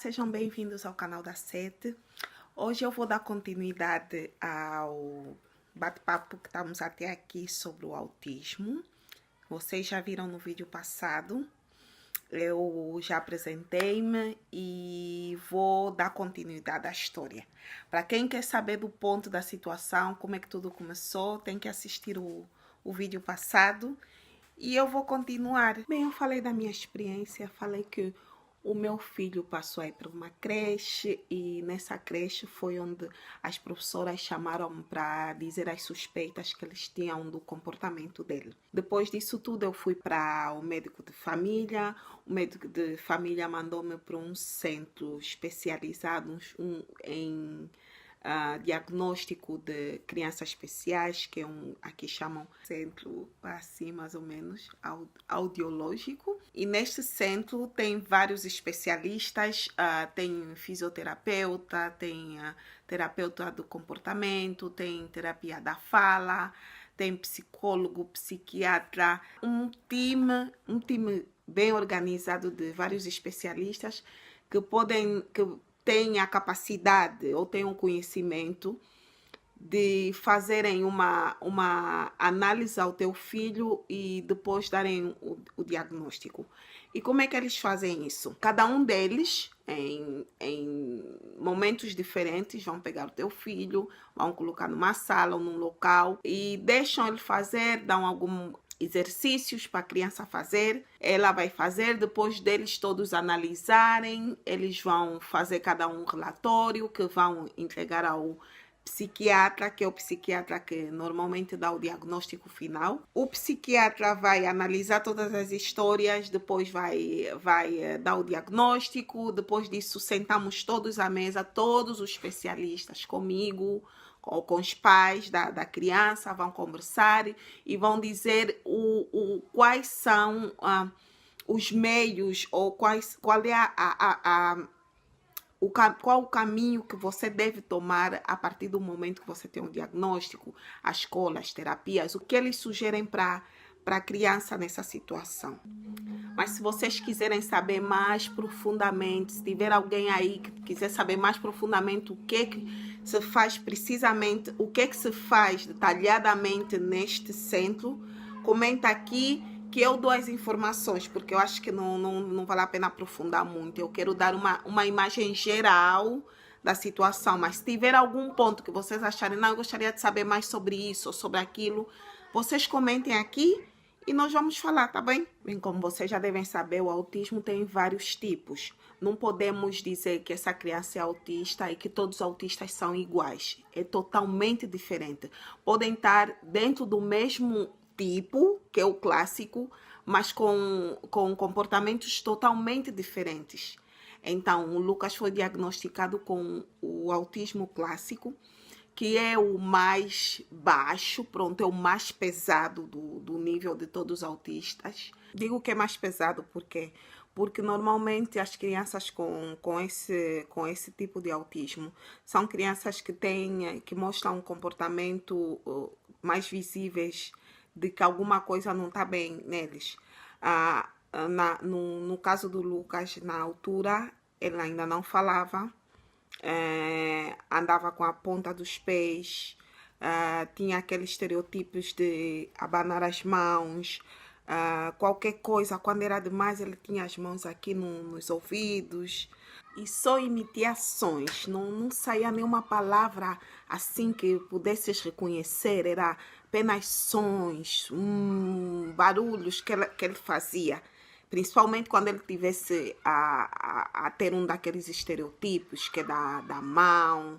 sejam bem-vindos ao canal da Sete. Hoje eu vou dar continuidade ao bate-papo que estamos até aqui sobre o autismo. Vocês já viram no vídeo passado, eu já apresentei-me e vou dar continuidade à história. Para quem quer saber do ponto da situação, como é que tudo começou, tem que assistir o vídeo passado e eu vou continuar. Bem, eu falei da minha experiência, falei que o meu filho passou a ir para uma creche e nessa creche foi onde as professoras chamaram para dizer as suspeitas que eles tinham do comportamento dele. Depois disso tudo eu fui para o médico de família. O médico de família mandou-me para um centro especializado em diagnóstico de crianças especiais, que é aqui chamam centro assim mais ou menos audiológico, e neste centro tem vários especialistas, tem fisioterapeuta, tem terapeuta do comportamento, tem terapia da fala, tem psicólogo, psiquiatra, um time bem organizado de vários especialistas que têm a capacidade ou têm um conhecimento de fazerem uma análise ao teu filho e depois darem o diagnóstico. E como é que eles fazem isso? Cada um deles, em momentos diferentes, vão pegar o teu filho, vão colocar numa sala ou num local e deixam ele fazer, dão algum exercícios para a criança fazer, ela vai fazer, depois deles todos analisarem, eles vão fazer cada um relatório que vão entregar ao psiquiatra, que é o psiquiatra que normalmente dá o diagnóstico final. O psiquiatra vai analisar todas as histórias, depois vai dar o diagnóstico, depois disso sentamos todos à mesa, todos os especialistas comigo, ou com os pais da criança, vão conversar e vão dizer quais são os meios ou qual é qual o caminho que você deve tomar a partir do momento que você tem um diagnóstico, a escola, as terapias, o que eles sugerem para a criança nessa situação. Mas se vocês quiserem saber mais profundamente, se tiver alguém aí que quiser saber mais profundamente o que se faz precisamente, o que se faz detalhadamente neste centro, comenta aqui que eu dou as informações, porque eu acho que não vale a pena aprofundar muito. Eu quero dar uma imagem geral da situação, mas se tiver algum ponto que vocês acharem, não, eu gostaria de saber mais sobre isso ou sobre aquilo, vocês comentem aqui e nós vamos falar, tá bem? Bem, como vocês já devem saber, o autismo tem vários tipos. Não podemos dizer que essa criança é autista e que todos os autistas são iguais. É totalmente diferente. Podem estar dentro do mesmo tipo, que é o clássico, mas com comportamentos totalmente diferentes. Então, o Lucas foi diagnosticado com o autismo clássico, que é o mais baixo, pronto, é o mais pesado do nível de todos os autistas. Digo que é mais pesado porque normalmente as crianças com esse tipo de autismo são crianças que mostram um comportamento mais visíveis de que alguma coisa não está bem neles. No caso do Lucas, na altura, ele ainda não falava, andava com a ponta dos pés, tinha aqueles estereotipos de abanar as mãos, qualquer coisa, quando era demais, ele tinha as mãos aqui nos ouvidos e só imitações, não saía nenhuma palavra assim que pudesses reconhecer, era apenas sons, barulhos que ele fazia. Principalmente quando ele tivesse a ter um daqueles estereotipos, que é da mão,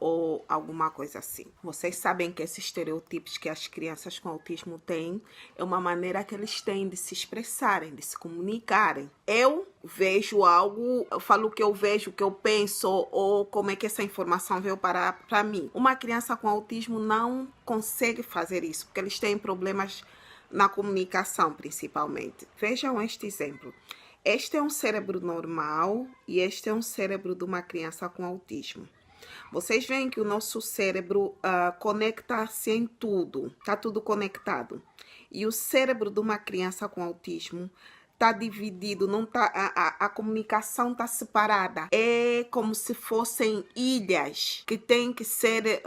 ou alguma coisa assim. Vocês sabem que esses estereotipos que as crianças com autismo têm é uma maneira que eles têm de se expressarem, de se comunicarem. Eu vejo algo, eu falo o que eu vejo, o que eu penso, ou como é que essa informação veio para mim. Uma criança com autismo não consegue fazer isso, porque eles têm problemas na comunicação, principalmente. Vejam este exemplo. Este é um cérebro normal e este é um cérebro de uma criança com autismo. Vocês veem que o nosso cérebro conecta-se em tudo, está tudo conectado. E o cérebro de uma criança com autismo está dividido, não tá, a comunicação está separada. É como se fossem ilhas que têm que ser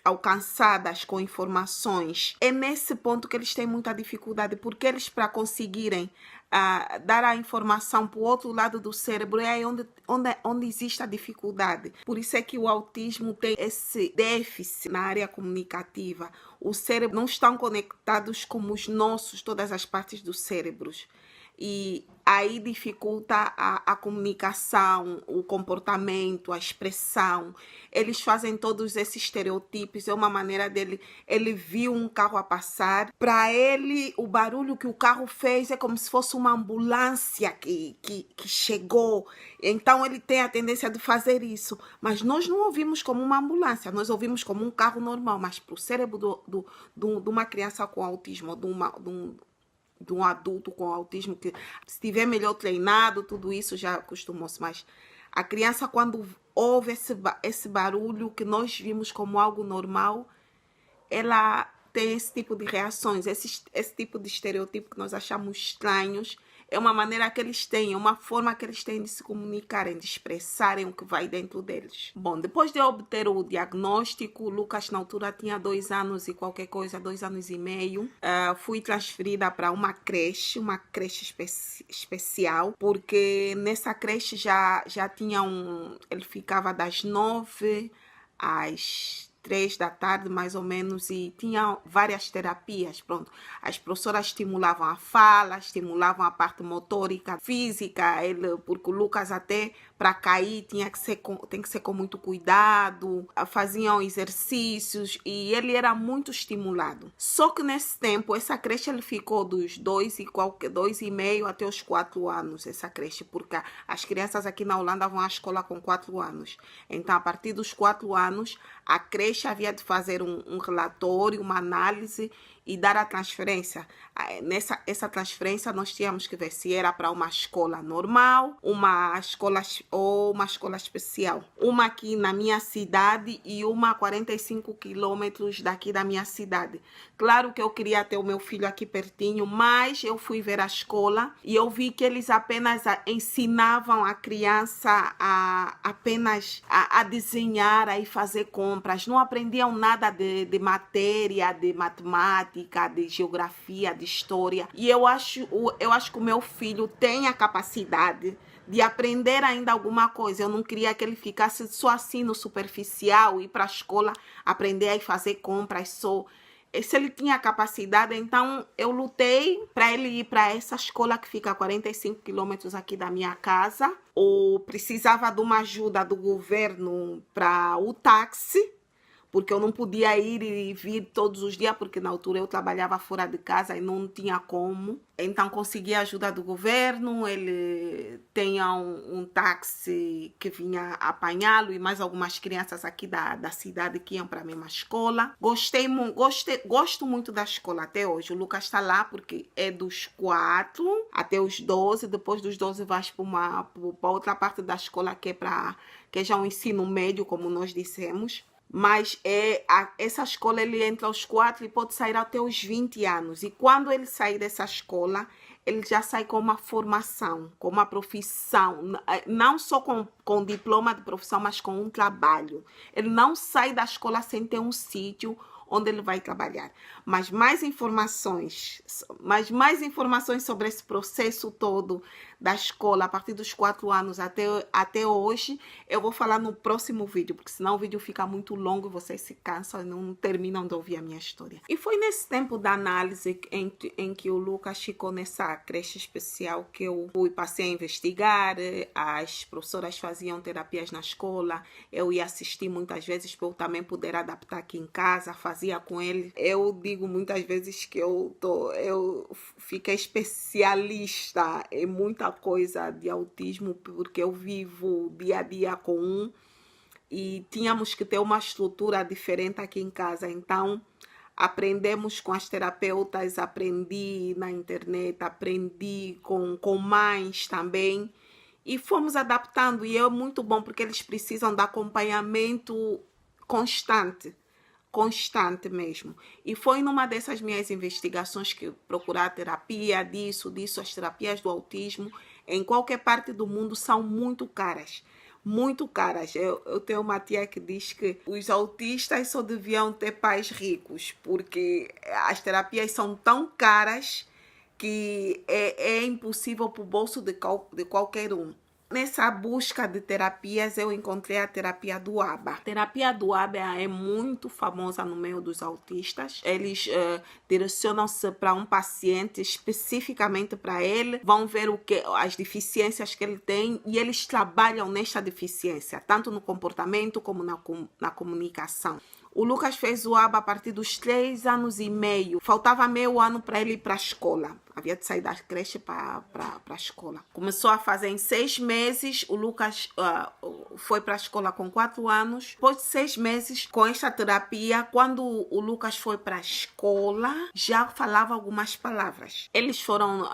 alcançadas com informações. É nesse ponto que eles têm muita dificuldade, porque eles, para conseguirem dar a informação para o outro lado do cérebro, é aí onde existe a dificuldade. Por isso é que o autismo tem esse déficit na área comunicativa. O cérebro não estão conectados como os nossos, todas as partes dos cérebros. E aí dificulta a comunicação, o comportamento, a expressão. Eles fazem todos esses estereotipos. É uma maneira dele. Ele viu um carro a passar. Para ele, o barulho que o carro fez é como se fosse uma ambulância que chegou. Então, ele tem a tendência de fazer isso. Mas nós não ouvimos como uma ambulância. Nós ouvimos como um carro normal. Mas para o cérebro de uma criança com autismo, de um adulto com autismo, que se estiver melhor treinado, tudo isso já acostumou-se. Mas a criança, quando ouve esse barulho que nós vimos como algo normal, ela tem esse tipo de reações, esse tipo de estereotipo que nós achamos estranhos. É uma maneira que eles têm, é uma forma que eles têm de se comunicarem, de expressarem o que vai dentro deles. Bom, depois de obter o diagnóstico, Lucas na altura tinha 2 anos e qualquer coisa, 2 anos e meio. Fui transferida para uma creche especial, porque nessa creche já tinha ele ficava das 9 às 3 da tarde, mais ou menos, e tinha várias terapias. Pronto, as professoras estimulavam a fala, estimulavam a parte motórica, física, porque o Lucas até para cair tem que ser com muito cuidado, faziam exercícios e ele era muito estimulado. Só que nesse tempo, essa creche ele ficou dos 2,5 até os 4 anos, essa creche, porque as crianças aqui na Holanda vão à escola com 4 anos. Então, a partir dos 4 anos, a creche havia de fazer um relatório, uma análise e dar a transferência. Essa transferência nós tínhamos que ver se era para uma escola normal, uma escola ou uma escola especial. Uma aqui na minha cidade e uma a 45 quilômetros daqui da minha cidade. Claro que eu queria ter o meu filho aqui pertinho, mas eu fui ver a escola e eu vi que eles apenas ensinavam a criança a desenhar, a ir fazer compras. Não aprendiam nada de matéria, de matemática, de geografia, de história. E eu acho que o meu filho tem a capacidade de aprender ainda alguma coisa. Eu não queria que ele ficasse só assim no superficial, ir para a escola, aprender a ir fazer compras só. Se ele tinha capacidade, então eu lutei para ele ir para essa escola que fica a 45 quilômetros aqui da minha casa. Ou precisava de uma ajuda do governo para o táxi, porque eu não podia ir e vir todos os dias, porque na altura eu trabalhava fora de casa e não tinha como. Então consegui a ajuda do governo, ele tinha um táxi que vinha apanhá-lo e mais algumas crianças aqui da cidade que iam para a mesma escola. Gosto muito da escola até hoje. O Lucas está lá porque é dos 4 até os 12, depois dos 12 vais para outra parte da escola que é já um ensino médio, como nós dissemos. Mas essa escola ele entra aos 4 e pode sair até os 20 anos. E quando ele sair dessa escola, ele já sai com uma formação, com uma profissão. Não só com diploma de profissão, mas com um trabalho. Ele não sai da escola sem ter um sítio onde ele vai trabalhar. Mas mais informações sobre esse processo todo da escola, a partir dos 4 anos até hoje, eu vou falar no próximo vídeo, porque senão o vídeo fica muito longo e vocês se cansam e não terminam de ouvir a minha história. E foi nesse tempo da análise em que o Lucas ficou nessa creche especial que eu passei a investigar. As professoras faziam terapias na escola, eu ia assistir muitas vezes para eu também poder adaptar aqui em casa, fazia com ele. Eu digo muitas vezes que eu fiquei especialista em muita coisa de autismo, porque eu vivo dia a dia com e tínhamos que ter uma estrutura diferente aqui em casa. Então aprendemos com as terapeutas, aprendi na internet, aprendi com mães também e fomos adaptando. E é muito bom porque eles precisam de acompanhamento constante constante mesmo. E foi numa dessas minhas investigações que procurar terapia disso, as terapias do autismo, em qualquer parte do mundo são muito caras. Muito caras. Eu tenho uma tia que diz que os autistas só deviam ter pais ricos, porque as terapias são tão caras que é impossível para o bolso de qualquer um. Nessa busca de terapias, eu encontrei a terapia do ABA. A terapia do ABA é muito famosa no meio dos autistas. Eles direcionam-se para um paciente especificamente para ele, vão ver as deficiências que ele tem e eles trabalham nesta deficiência, tanto no comportamento como na comunicação. O Lucas fez o ABA a partir dos 3 anos e meio. Faltava meio ano para ele ir para a escola. Havia de sair da creche para a escola. Começou a fazer em 6 meses. O Lucas foi para a escola com 4 anos. Depois de 6 meses com esta terapia, quando o Lucas foi para a escola, já falava algumas palavras. Eles foram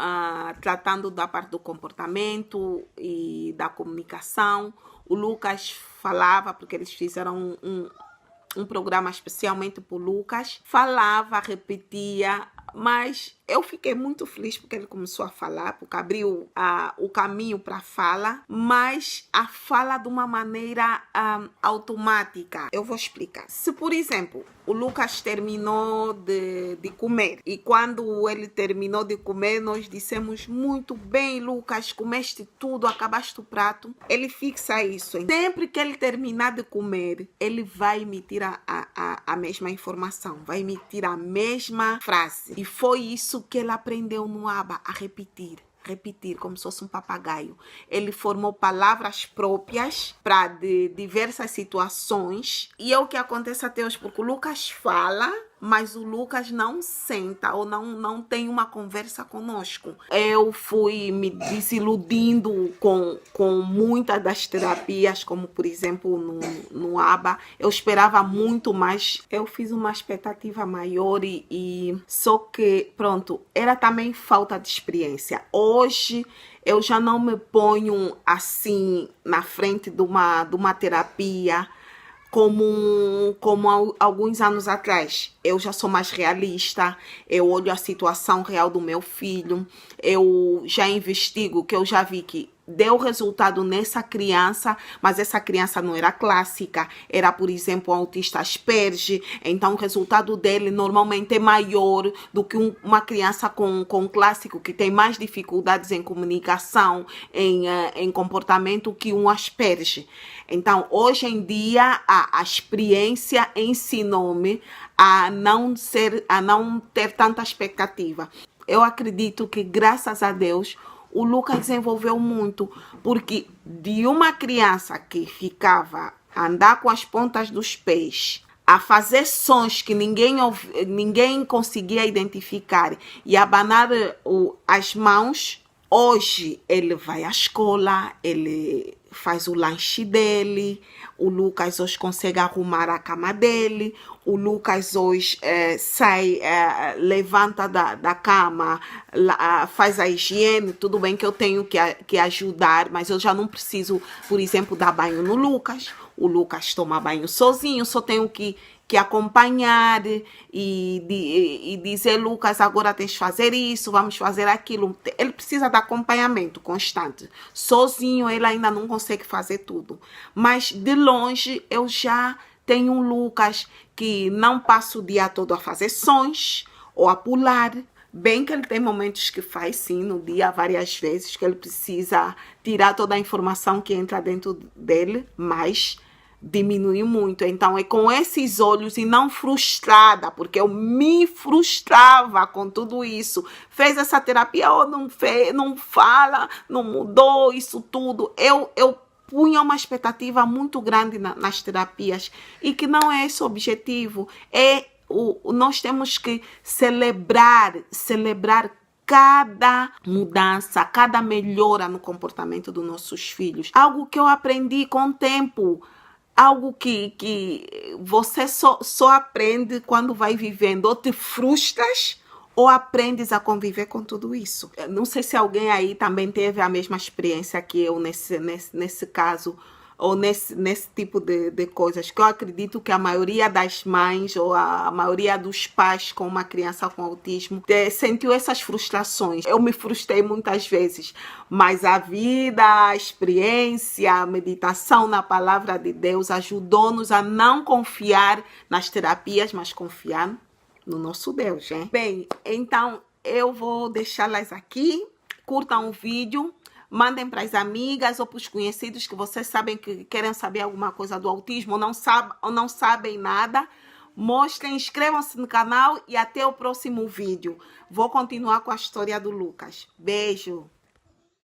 tratando da parte do comportamento e da comunicação. O Lucas falava, porque eles fizeram um programa especialmente para o Lucas, falava, repetia, mas eu fiquei muito feliz porque ele começou a falar, porque abriu o caminho para a fala, mas a fala de uma maneira automática. Eu vou explicar. Se, por exemplo, o Lucas terminou de comer e quando ele terminou de comer, nós dissemos muito bem, Lucas, comeste tudo, acabaste o prato. Ele fixa isso. Sempre que ele terminar de comer, ele vai emitir a mesma informação, vai emitir a mesma frase. E foi isso que ele aprendeu no ABA, a repetir, como se fosse um papagaio. Ele formou palavras próprias para diversas situações. E é o que acontece até hoje, porque o Lucas fala, mas o Lucas não senta ou não tem uma conversa conosco. Eu fui me desiludindo com muitas das terapias, como por exemplo no ABA. Eu esperava muito mais. Eu fiz uma expectativa maior e só que, pronto, era também falta de experiência. Hoje eu já não me ponho assim na frente de uma terapia como alguns anos atrás. Eu já sou mais realista, eu olho a situação real do meu filho, eu já investigo, que eu já vi que deu resultado nessa criança, mas essa criança não era clássica, era, por exemplo, um autista Asperger, então o resultado dele normalmente é maior do que uma criança com clássico, que tem mais dificuldades em comunicação, em comportamento, que um Asperger. Então, hoje em dia, a experiência ensinou-me a não ter tanta expectativa. Eu acredito que, graças a Deus, o Lucas desenvolveu muito, porque de uma criança que ficava a andar com as pontas dos pés, a fazer sons que ninguém conseguia identificar e abanar as mãos, hoje ele vai à escola, ele faz o lanche dele, o Lucas hoje consegue arrumar a cama dele, o Lucas hoje sai, levanta da cama, faz a higiene. Tudo bem que eu tenho que ajudar, mas eu já não preciso, por exemplo, dar banho no Lucas. O Lucas toma banho sozinho, só tenho que acompanhar e dizer, Lucas, agora tens de fazer isso, vamos fazer aquilo. Ele precisa de acompanhamento constante. Sozinho ele ainda não consegue fazer tudo. Mas de longe eu já tenho um Lucas que não passa o dia todo a fazer sons ou a pular. Bem que ele tem momentos que faz sim no dia, várias vezes, que ele precisa tirar toda a informação que entra dentro dele, mas diminuiu muito. Então é com esses olhos e não frustrada, porque eu me frustrava com tudo isso. Fez essa terapia ou não fez, não fala, não mudou isso tudo. Eu punha uma expectativa muito grande nas terapias e que não é esse o objetivo. Nós temos que celebrar cada mudança, cada melhora no comportamento dos nossos filhos. Algo que eu aprendi com o tempo. Algo que você só aprende quando vai vivendo. Ou te frustras ou aprendes a conviver com tudo isso. Não sei se alguém aí também teve a mesma experiência que eu nesse caso. ou nesse tipo de coisas, que eu acredito que a maioria das mães ou a maioria dos pais com uma criança com autismo sentiu essas frustrações. Eu me frustrei muitas vezes, mas a vida, a experiência, a meditação na palavra de Deus ajudou-nos a não confiar nas terapias, mas confiar no nosso Deus, hein? Bem, então eu vou deixá-las aqui. Curtam o vídeo. Mandem para as amigas ou para os conhecidos que vocês sabem que querem saber alguma coisa do autismo ou não sabem nada. Mostrem, inscrevam-se no canal e até o próximo vídeo. Vou continuar com a história do Lucas. Beijo!